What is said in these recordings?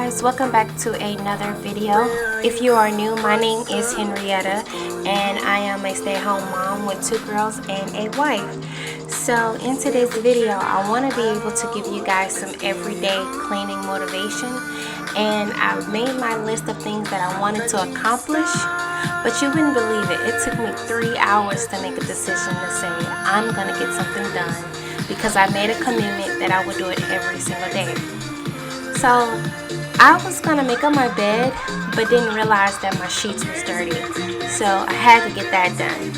guys, welcome back to another video. If you are new, my name is Henrietta and I am a stay-at-home mom with 2 girls and a wife. So in today's video, I want to be able to give you guys some everyday cleaning motivation, and I made my list of things that I wanted to accomplish, but you wouldn't believe it. It took me 3 hours to make a decision to say I'm gonna get something done, because I made a commitment that I would do it every single day. So I was gonna make up my bed, but didn't realize that my sheets was dirty. So I had to get that done.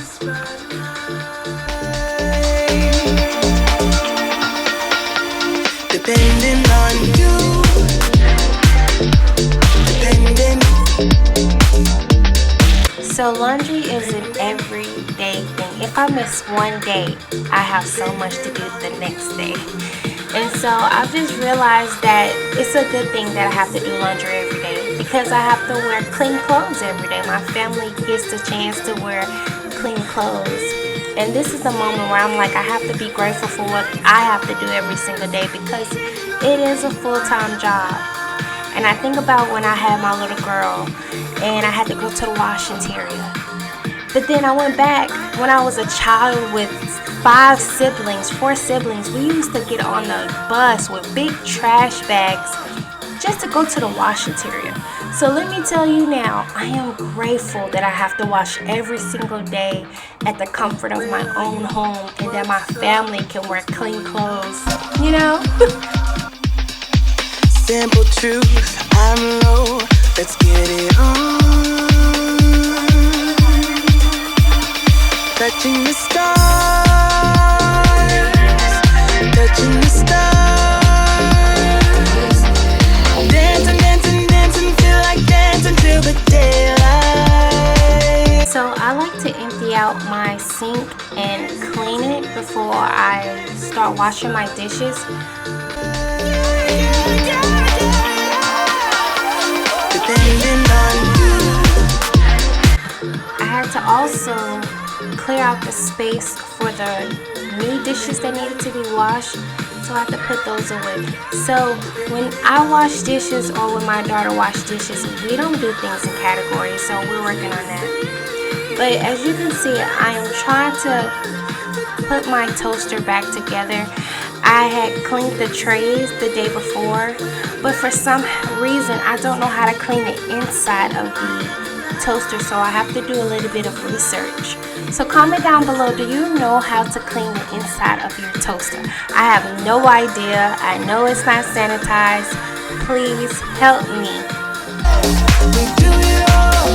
Depending on you, depending. So laundry is an everyday thing. If I miss one day, I have so much to do the next day. And so I've just realized that it's a good thing that I have to do laundry every day, because I have to wear clean clothes every day. My family gets the chance to wear clean clothes. And this is the moment where I'm like, I have to be grateful for what I have to do every single day, because it is a full-time job. And I think about when I had my little girl and I had to go to the washing area. But then I went back when I was a child with 4 siblings. We used to get on the bus with big trash bags just to go to the washing area. So let me tell you now, I am grateful that I have to wash every single day at the comfort of my own home, and that my family can wear clean clothes, you know? Simple truth, I'm low, let's get it on. Touching the stars, touching the stars. Dancing, dancing, dancing, feel like dancing till the daylight. So I like to empty out my sink and clean it before I start washing my dishes. I had to also clear out the space for the new dishes that needed to be washed, so I had to put those away. So when I wash dishes or when my daughter washes dishes, we don't do things in categories, so we're working on that. But as you can see, I am trying to put my toaster back together. I had cleaned the trays the day before, but for some reason I don't know how to clean the inside of the toaster, so I have to do a little bit of research. So comment down below, do you know how to clean the inside of your toaster? I have no idea. I know it's not sanitized. Please help me. We do it all.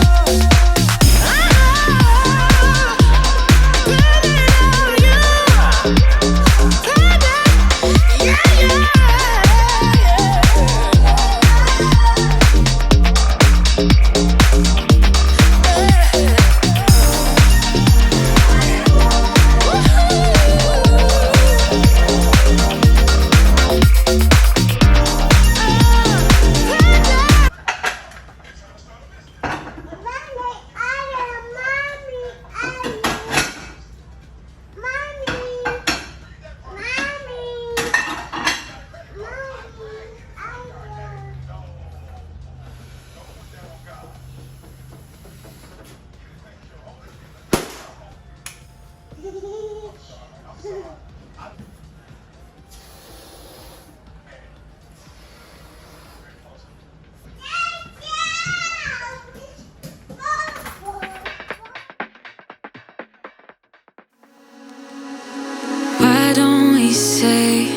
Why don't we say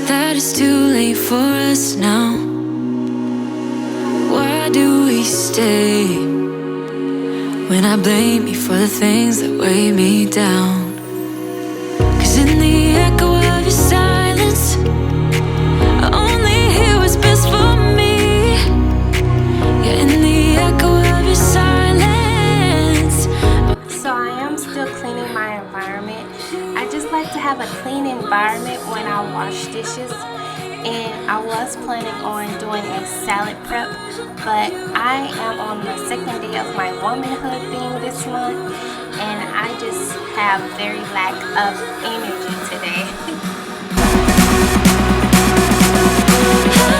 that it's too late for us now? Why do we stay when I blame you for the things that weigh me down? 'Cause in the echo of your silence, I only hear what's best for me. Yeah, in the echo of your silence. So I am still cleaning my environment. I just like to have a clean environment when I wash dishes, and I was planning on doing a salad prep, but I am on the 2nd day of my womanhood thing this month, and I just have very lack of energy today.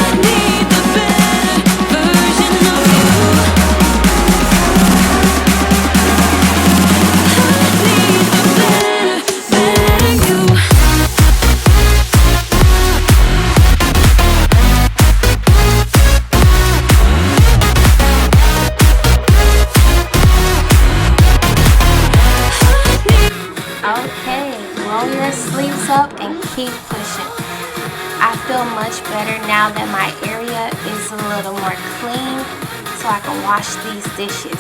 I need the keep pushing. I feel much better now that my area is a little more clean, so I can wash these dishes.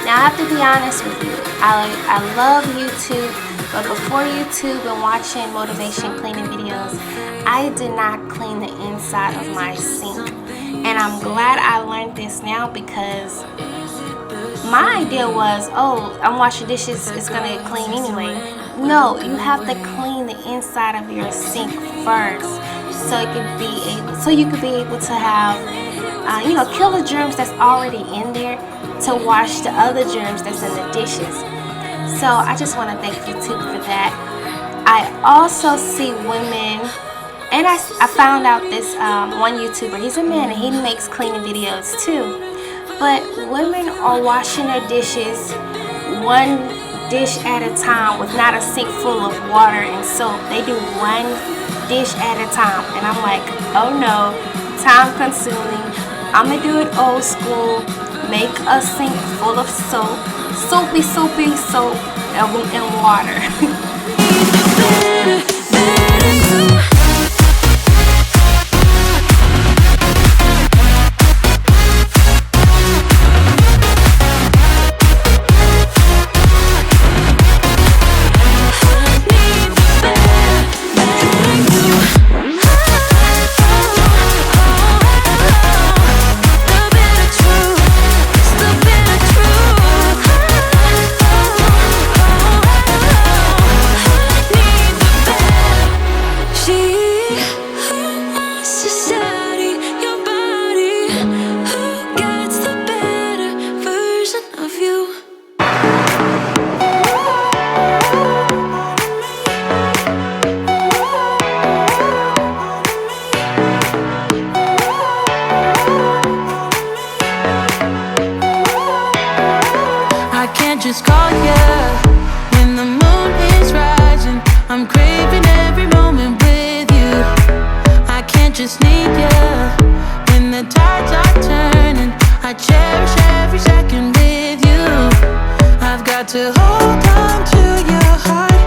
Now I have to be honest with you, I love YouTube, but before YouTube and watching motivation cleaning videos, I did not clean the inside of my sink. And I'm glad I learned this now, because my idea was, oh, I'm washing dishes, it's gonna get clean anyway. No, you have to clean the inside of your sink first, so you could be able to have, kill the germs that's already in there to wash the other germs that's in the dishes. So I just want to thank YouTube for that. I also see women, and I found out this one YouTuber, he's a man and he makes cleaning videos too. But women are washing their dishes one dish at a time with not a sink full of water and soap. They do one dish at a time, and I'm like, oh no, time consuming. I'm gonna do it old school. Make a sink full of soap, soapy soap and water. Just call you when the moon is rising. I'm craving every moment with you. I can't just need you when the tides are turning. I cherish every second with you. I've got to hold on to your heart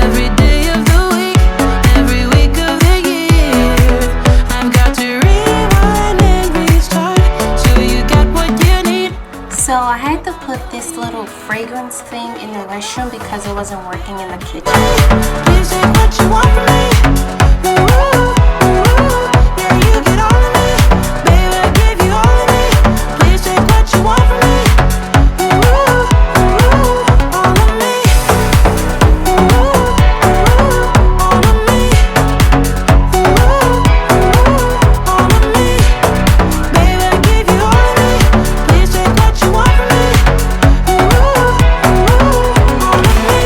every day of the week, every week of the year. I've got to rewind and restart so you got what you need. So I had to put this little fragrance thing in the restroom because it wasn't working in the kitchen. Please take what you want from me. Yeah, you get all of me. Baby, I give you all of me. Please take what you want from me. All of me. All of me. All of me. Baby, I give you all of me. Please take what you want from me. All of me.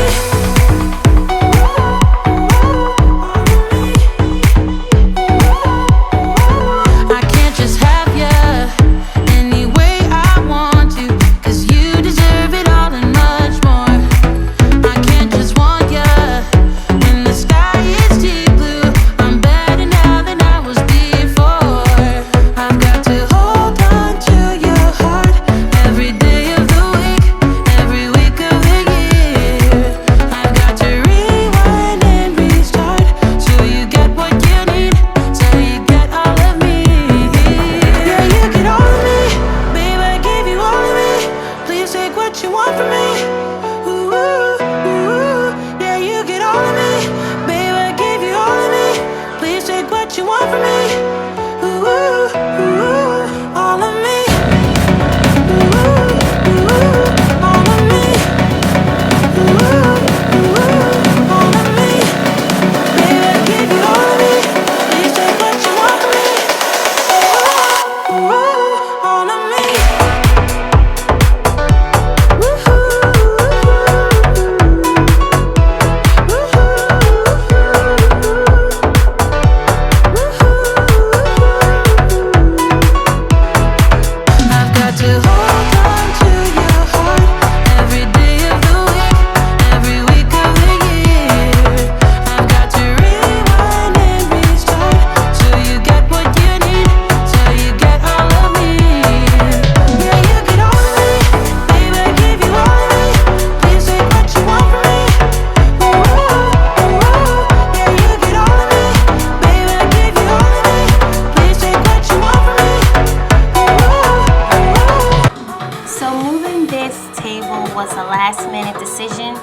was a last minute decision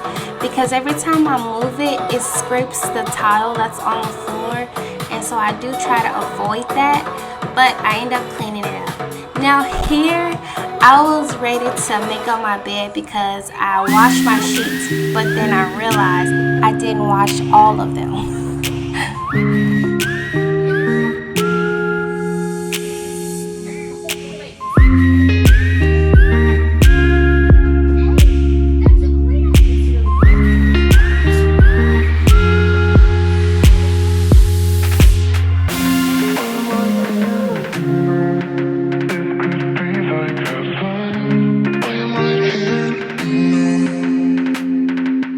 because every time I move it, it scrapes the tile that's on the floor, and so I do try to avoid that, but I end up cleaning it up. Now here, I was ready to make up my bed because I washed my sheets, but then I realized I didn't wash all of them.